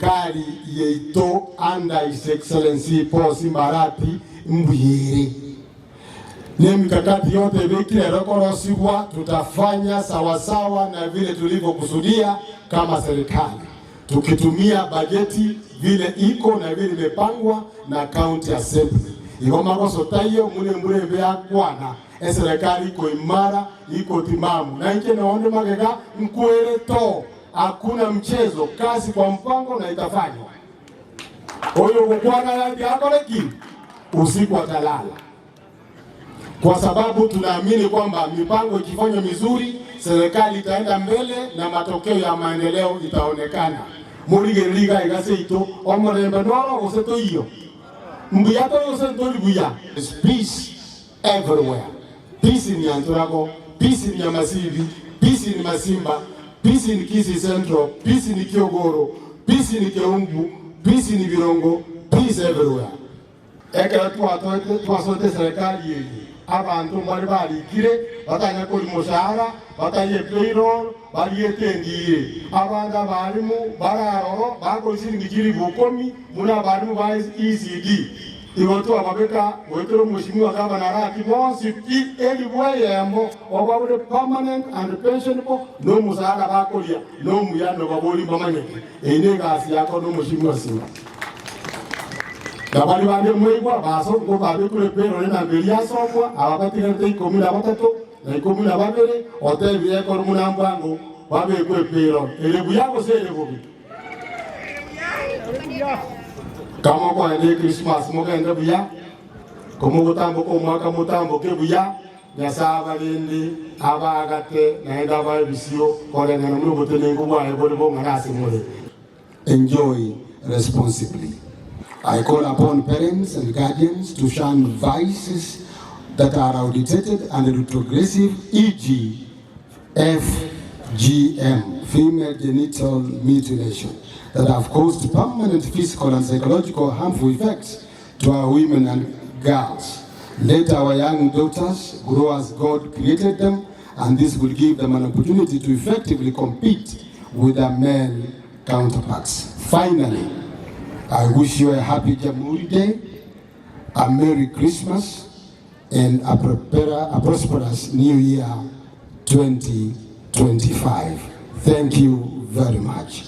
serikali yeito under His Excellency Paul Arati mbuyere. Ni mikakati yote vile rokorosigwa tutafanya sawasawa na vile tulivyokusudia kama serikali, tukitumia bajeti vile iko na vile imepangwa na county assembly. Igoma koso tayo mule mbea kwana serikali iko imara, iko timamu na nje naonde magega mkwele to, hakuna mchezo, kazi kwa mpango na itafanywa. Oyo kukwana yako leki usiku atalala, kwa sababu tunaamini kwamba mipango ikifanywa mizuri serikali itaenda mbele na matokeo ya maendeleo itaonekana. Muligeliga igaseito omorembe noro useto hiyo mbuyato useto libuya. Peace everywhere. Peace in Anturago, peace in Yamasivi, peace in Masimba, peace in Kisii Central, peace in Kiogoro, peace in Keumbu, peace in Virongo, peace everywhere. Eka tuwasote serikali yeye. Abantu mbali kire batanya kuri mushahara, batanye payroll, baliye tendiye. Abanda balimu bararoro bakoze ngikiri bukomi muna balimu ba ECD. Iwoto ababeka wetero mushimwa kama na Arati bonsi keep anywhere yambo obawule permanent and pensionable no mushahara bakolia no muyano baboli mamanye. Ene gasi yako no mushimwa singa. Dabali bande mwegwa baso ngo babe kule pero na belia somwa abakati kante ikomuna batatu na ikomuna babere hotel biye ko muna mbango babe kule pero elebu yako sele bobi kama kwa ende Christmas moga ende buya komo gutambo ko mwaka mutambo ke buya nyasaba lindi abagate na enda ba bisio kole na mu botelengo bwa ebole bo ngarasi mole. Enjoy responsibly. I call upon parents and guardians to shun vices that are outdated and retrogressive, e.g. FGM, female genital mutilation, that have caused permanent physical and psychological harmful effects to our women and girls. Let our young daughters grow as God created them, and this will give them an opportunity to effectively compete with their male counterparts. Finally, I wish you a happy Jamhuri Day, a Merry Christmas, and a prosperous New Year 2025. Thank you very much.